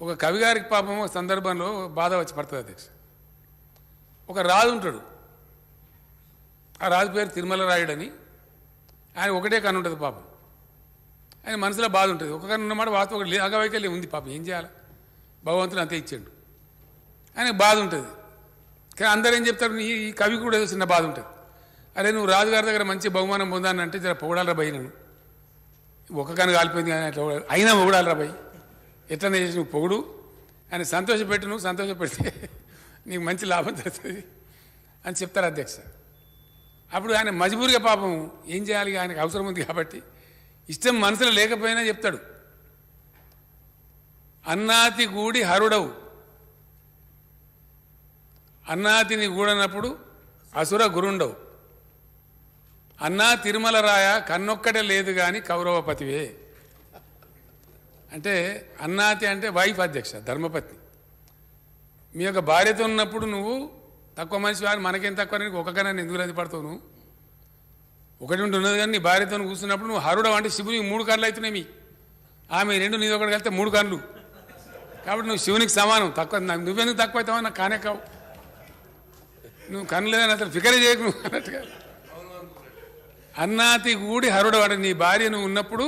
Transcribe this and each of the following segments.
ఒక కవి గారికి పాపం ఒక సందర్భంలో బాధ వచ్చి పడుతుంది అధ్యక్ష. ఒక రాజు ఉంటాడు, ఆ రాజు పేరు తిరుమల రాయుడని. ఆయన ఒకటే కన్ను ఉంటుంది పాపం. ఆయన మనసులో బాధ ఉంటుంది. ఒక కన్ను ఉన్నమాట వాస్తవం అంగవైకల్యం ఉంది పాపం. ఏం చేయాలి, భగవంతుడు అంతే ఇచ్చాడు. ఆయనకు బాధ ఉంటుంది. కానీ అందరూ ఏం చెప్తారు, ఈ కవి కూడా ఏదో చిన్న బాధ ఉంటుంది. అరే నువ్వు రాజుగారి దగ్గర మంచి బహుమానం పొందానంటే జర పొగడాలరా భయ్, నేను ఒక కన్ను కాలిపోయింది కానీ అట్లా అయినా పొగడాలరా భయ్, ఎట్లనే చేసి నువ్వు పొగుడు ఆయన సంతోషపెట్టు, నువ్వు సంతోషపెడితే నీకు మంచి లాభం జరుగుతుంది అని చెప్తారు అధ్యక్ష. అప్పుడు ఆయన మజబూరిగా పాపం ఏం చేయాలి, ఆయనకు అవసరం ఉంది కాబట్టి ఇష్టం మనసులో లేకపోయినా చెప్తాడు. అన్నాతి గూడి హరుడవు, అన్నాతిని గూడనప్పుడు అసుర గురుండవు, అన్నా తిరుమల రాయ కన్నొక్కటే లేదు కానీ కౌరవపతివే. అంటే అన్నాతి అంటే వైఫ్ అధ్యక్ష, ధర్మపత్ని. మీ యొక్క భార్యతో ఉన్నప్పుడు నువ్వు తక్కువ మనిషి వారు మనకేం తక్కువ, నీకు ఒక కన్నా ఎందుకు రద్దు పడతావు, నువ్వు ఒకటి ఉన్నది కానీ నీ భార్యతో కూర్చున్నప్పుడు నువ్వు హరుడవు అంటే శివునికి 3 కళ్ళు అవుతున్నాయి, ఆమె 2 నీది ఒకటి కలిస్తే 3 కళ్ళు. కాబట్టి నువ్వు శివునికి సమానం. తక్కువ నువ్వెందుకు తక్కువ అవుతావో నాకు కానే కావు, నువ్వు కన్ను లేదని అసలు ఫికరే చేయకు నువ్వు అన్నట్టుగా. అన్నాతి గూడి హరుడు అంటే నీ భార్య నువ్వు ఉన్నప్పుడు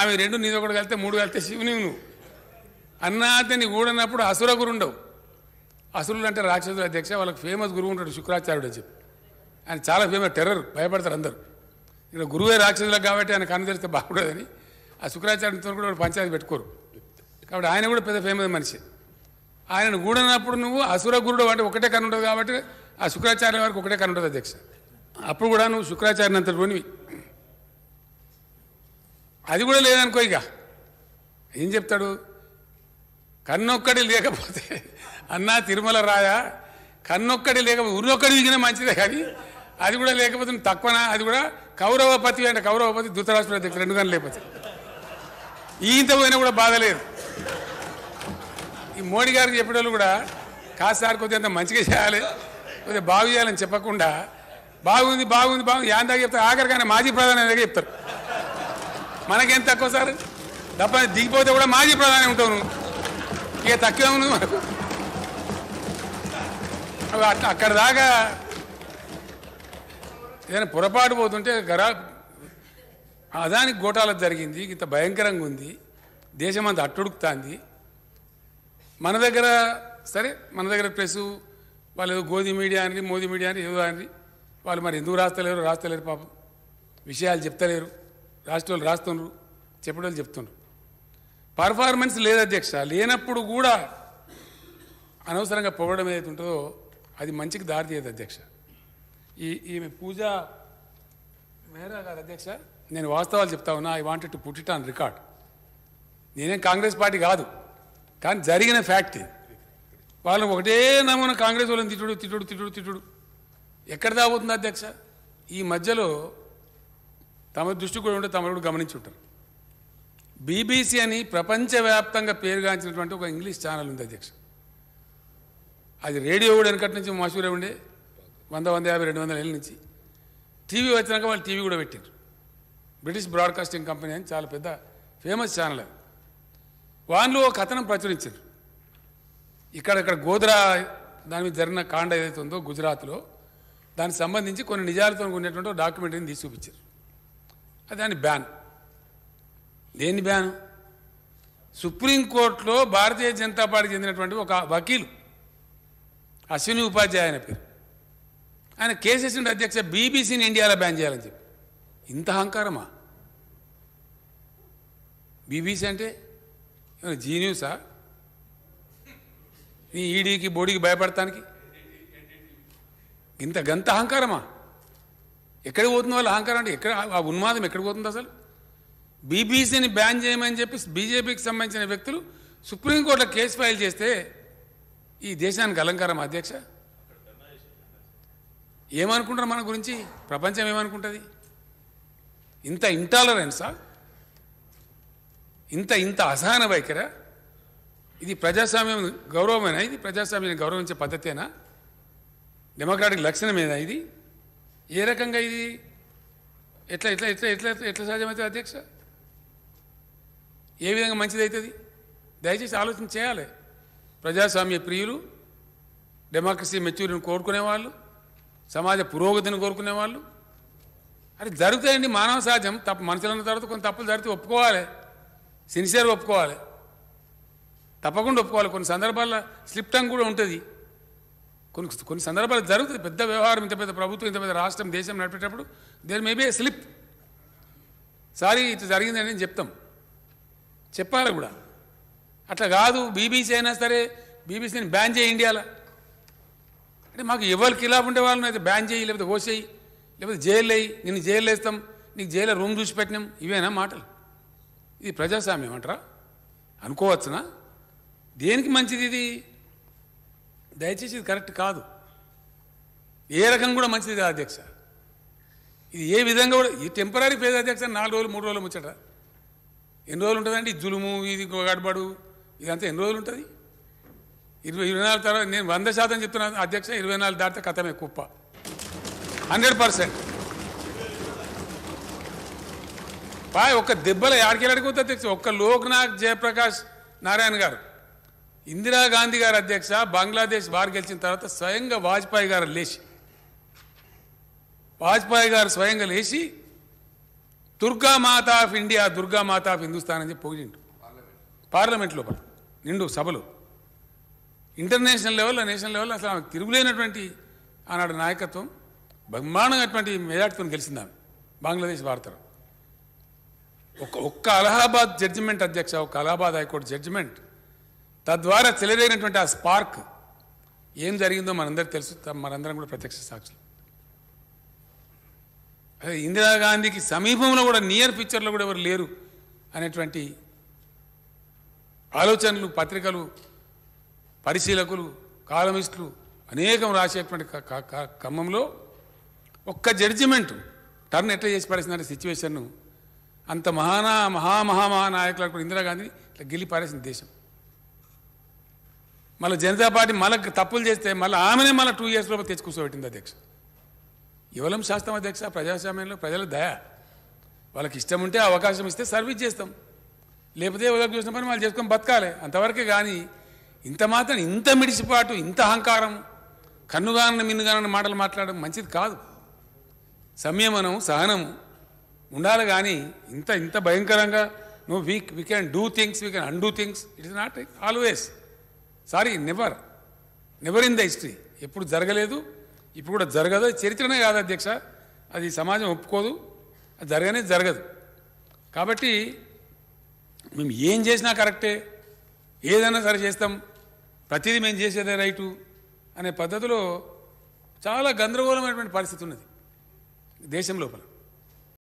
ఆమె 2 నీది ఒకటి కలిస్తే 3 కలిస్తే శివుని నువ్వు. అన్నాతిని గూడన్నప్పుడు అసుర గురుండవు. అసురులు అంటే రాక్షసులు అధ్యక్ష. వాళ్ళకి ఫేమస్ గురువు ఉంటాడు శుక్రాచార్యుడు అని చెప్పి. ఆయన చాలా ఫేమస్, టెర్రర్, భయపడతారు అందరూ. ఇక్కడ గురువే రాక్షసులకు కాబట్టి ఆయన కన్ను తెరిస్తే బాగుండదని ఆ శుక్రాచార్యునితో కూడా పంచాయతీ పెట్టుకోరు. కాబట్టి ఆయన కూడా పెద్ద ఫేమస్ మనిషి. ఆయనను గూడనప్పుడు నువ్వు అసుర గురుడు అంటే ఒకటే కన్ను ఉంటుంది కాబట్టి ఆ శుక్రాచార్య వారికి ఒకటే కన్ను ఉంటుంది అధ్యక్ష. అప్పుడు కూడా నువ్వు శుక్రాచార్యని అంతటివి. అది కూడా లేదనుకో, ఇక ఏం చెప్తాడు, కన్నొక్కడి లేకపోతే అన్నా తిరుమల రాయ కన్నొక్కడి లేకపోతే ఉరినొక్కడి దిగినా మంచిదే, కానీ అది కూడా లేకపోతే నువ్వు తక్కువనా, అది కూడా కౌరవపతి అంటే కౌరవపతి ధృతరాష్ట్రుడు అధ్యక్ష 2 కన్ను లేకపోతే ఈంత పోయినా కూడా బాధ లేదు. ఈ మోడీ గారికి చెప్పేవాళ్ళు కూడా కాదు సార్ కొద్దిగా అంత మంచిగా చేయాలి, కొద్దిగా బాగు చేయాలని చెప్పకుండా బాగుంది బాగుంది బాగుంది యాందాక చెప్తారు. ఆఖరికైనా మాజీ ప్రధాని దగ్గర చెప్తారు. మనకేం తక్కువ సార్, తప్ప దిగిపోతే కూడా మాజీ ప్రధాని ఉంటావు నువ్వు, ఇక తక్కువ ఉంది మనకు. అక్కడ దాకా ఏదైనా పొరపాటు పోతుంటే అదానికి గోటాలకు జరిగింది, ఇంత భయంకరంగా ఉంది, దేశం అంతా అట్టుడుకుతుంది. మన దగ్గర సరే, మన దగ్గర ప్రెస్ వాళ్ళు ఏదో గోధి మీడియా అని మోదీ మీడియా అని ఏదో అని వాళ్ళు మరి ఎందుకు రాస్తలేరు పాపం, విషయాలు చెప్తలేరు, రాష్ట్రాలు రాస్తున్నారు, చెప్పడం చెప్తున్నారు. పర్ఫార్మెన్స్ లేదు అధ్యక్ష. లేనప్పుడు కూడా అనవసరంగా పొగడం ఏదైతే ఉంటుందో అది మంచికి దారి తీయదు అధ్యక్ష. ఈమె పూజ మేరా గారు అధ్యక్ష, నేను వాస్తవాలు చెప్తా ఉన్నా. I wanted to put it on record. నేనేం కాంగ్రెస్ పార్టీ కాదు, కానీ జరిగిన ఫ్యాక్ట్. వాళ్ళని ఒకటే నమూనా కాంగ్రెస్ వాళ్ళని తిట్టుడు తిట్టుడు తిట్టుడు తిట్టుడు ఎక్కడ దాబోతుంది అధ్యక్ష. ఈ మధ్యలో తమ దృష్టి కూడా ఉంటే తమరు కూడా గమనించి ఉంటారు. బీబీసీ అని ప్రపంచవ్యాప్తంగా పేరుగాంచినటువంటి ఒక ఇంగ్లీష్ ఛానల్ ఉంది అధ్యక్ష. అది రేడియో కూడా వెనకటి నుంచి మషూరే ఉండే 100, 150, 200 ఏళ్ళ నుంచి. టీవీ వచ్చినాక వాళ్ళు టీవీ కూడా పెట్టారు. బ్రిటిష్ బ్రాడ్కాస్టింగ్ కంపెనీ అని చాలా పెద్ద ఫేమస్ ఛానల్ అది. వాళ్ళు ఒక కథనం ప్రచురించారు. ఇక్కడ గోద్రా దాని మీద జరిగిన కాండ ఏదైతే ఉందో గుజరాత్లో, దానికి సంబంధించి కొన్ని నిజాలతో ఉండేటువంటి డాక్యుమెంటరీని తీసి చూపించారు. అది దాని బ్యాన్. దేని బ్యాన్? సుప్రీంకోర్టులో భారతీయ జనతా పార్టీకి చెందినటువంటి ఒక వకీలు అశ్విని ఉపాధ్యాయ ఆయన పేరు, ఆయన కేసేసిండు అధ్యక్ష, బీబీసీని ఇండియాలో బ్యాన్ చేయాలని చెప్పి. ఇంత అహంకారమా? బీబీసీ అంటే ఏమైనా జీ న్యూసా? నీ ఈడీకి బోడీకి భయపడటానికి ఇంత గంత అహంకారమా? ఎక్కడికి పోతుంది వాళ్ళ అహంకారం? అంటే ఎక్కడ ఆ ఉన్మాదం ఎక్కడికి పోతుంది అసలు? బీబీసీని బ్యాన్ చేయమని చెప్పి బీజేపీకి సంబంధించిన వ్యక్తులు సుప్రీంకోర్టులో కేసు ఫైల్ చేస్తే ఈ దేశానికి అలంకారం అధ్యక్ష. ఏమనుకుంటారు మన గురించి? ప్రపంచం ఏమనుకుంటుంది? ఇంత ఇంటాలరెన్సా? ఇంత అసహన వైఖరా? ఇది ప్రజాస్వామ్యం గౌరవమేనా? ఇది ప్రజాస్వామ్యాన్ని గౌరవించే పద్ధతేనా? డెమోక్రాటిక్ లక్షణమేనా ఇది? ఏ రకంగా ఇది ఎట్లా ఎట్లా ఎట్లా ఎట్లా ఎట్లా సాధ్యమవుతుంది అధ్యక్ష? ఏ విధంగా మంచిది అవుతుంది? దయచేసి ఆలోచన చేయాలి. ప్రజాస్వామ్య ప్రియులు, డెమోక్రసీ మెచ్యూరిటీని కోరుకునేవాళ్ళు, సమాజ పురోగతిని కోరుకునేవాళ్ళు. అది జరుగుతాయండి, మానవ సహజం. తప్పు మనుషులు అన్న తర్వాత కొన్ని తప్పులు జరిగితే ఒప్పుకోవాలి, సిన్సియర్గా ఒప్పుకోవాలి, తప్పకుండా ఒప్పుకోవాలి. కొన్ని సందర్భాల్లో స్లిప్ టంగ్ కూడా ఉంటుంది. కొన్ని సందర్భాలు జరుగుతుంది. పెద్ద వ్యవహారం, ఇంత పెద్ద ప్రభుత్వం, ఇంత పెద్ద రాష్ట్రం, దేశం నడిపేటప్పుడు there maybe a slip. Sorry ఇట్లా జరిగిందని నేను చెప్తాం, చెప్పాలి కూడా. అట్లా కాదు బీబీసీ అయినా సరే బీబీసీని బ్యాన్ చేయి ఇండియాలో అంటే మాకు ఎవరికి ఖిలాఫ్ ఉండే వాళ్ళని అయితే బ్యాన్ చేయి, లేకపోతే హోసేయి, లేకపోతే జైలు అయ్యి నిన్ను జైలు వేస్తాం, నీకు జైల్లో రూమ్ చూసి పెట్టినాం, ఇవేనా మాటలు? ఇది ప్రజాస్వామ్యం అంటారా? అనుకోవచ్చునా? దేనికి మంచిది ఇది? దయచేసి ఇది కరెక్ట్ కాదు. ఏ రకం కూడా మంచిది కాదు అధ్యక్ష. ఇది ఏ విధంగా కూడా ఈ టెంపరీ ఫేజ్ అధ్యక్ష 4 రోజులు 3 రోజులు ముచ్చట. ఎన్ని రోజులు ఉంటుందండి జులుము, ఇది గడబడు, ఇదంతా ఎన్ని రోజులు ఉంటుంది? 24 తర్వాత నేను 100% చెప్తున్నాను అధ్యక్ష. 24 దాటితే కథమే కుప్ప, 100%. ఒక్క దెబ్బల యాడికెళ్ళాడిపోతుంది అధ్యక్ష. ఒక్క లోక్నాథ్ జయప్రకాష్ నారాయణ గారు, ఇందిరాగాంధీ గారు అధ్యక్ష బంగ్లాదేశ్ వారు గెలిచిన తర్వాత స్వయంగా వాజ్పేయి గారు స్వయంగా లేచి Durgamata of India, Durgamata of Hindustan అని చెప్పి పొగిడిండు పార్లమెంట్ లోపల నిండు సభలో. ఇంటర్నేషనల్ లెవెల్లో, నేషనల్ లెవెల్లో అసలు ఆమెకు తిరుగులేనటువంటి ఆనాడు నాయకత్వం, బ్రహ్మాండమైనటువంటి మెజార్టీతో గెలిచింది ఆమె బంగ్లాదేశ్ వార్తలు. ఒక్క అలహాబాద్ జడ్జిమెంట్ అధ్యక్ష, ఒక్క అలహాబాద్ హైకోర్టు జడ్జిమెంట్, తద్వారా చెలరేగినటువంటి ఆ స్పార్క్ ఏం జరిగిందో మనందరికీ తెలుసు, మనందరం కూడా ప్రత్యక్ష సాక్షులు. అదే ఇందిరాగాంధీకి సమీపంలో కూడా, నియర్ పిక్చర్లో కూడా ఎవరు లేరు అనేటువంటి ఆలోచనలు పత్రికలు, పరిశీలకులు, కాలమిస్టులు అనేకం రాసేటువంటి క్రమంలో ఒక్క జడ్జిమెంటు టర్న్ ఎట్లా చేసి పడేసిందంటే సిచ్యువేషన్ను, అంత మహానాయకులకు ఇందిరాగాంధీని ఇట్లా గిల్లి పారేసింది దేశం. మళ్ళీ జనతా పార్టీ మళ్ళీ తప్పులు చేస్తే మళ్ళీ ఆమెనే మళ్ళీ 2 years లోపల తెచ్చి కూర్చోబెట్టింది అధ్యక్ష. ఇవ్వలం శాస్త్రం అధ్యక్ష. ప్రజాస్వామ్యంలో ప్రజల దయ, వాళ్ళకి ఇష్టం ఉంటే అవకాశం ఇస్తే సర్వీస్ చేస్తాం, లేకపోతే ఎవరికి చూసిన పని వాళ్ళు చేసుకొని బతకాలి, అంతవరకే. కానీ ఇంత మాత్రం, ఇంత మిడిసిపాటు, ఇంత అహంకారం, కన్నుగానని మిన్నుగానని మాటలు మాట్లాడడం మంచిది కాదు. సంయమనం, సహనము ఉండాలి. కానీ ఇంత భయంకరంగా we can do things, we can undo things, it is not always, sorry, never in the history. ఎప్పుడు జరగలేదు, ఇప్పుడు కూడా జరగదు. చరిత్రనే కాదు అధ్యక్ష, అది సమాజం ఒప్పుకోదు, అది జరగదు. కాబట్టి మేము ఏం చేసినా కరెక్టే, ఏదైనా సరే చేస్తాం, ప్రతిదీ మేము చేసేదే రైటు అనే పద్ధతిలో చాలా గందరగోళమైనటువంటి పరిస్థితి ఉన్నది దేశం లోపల.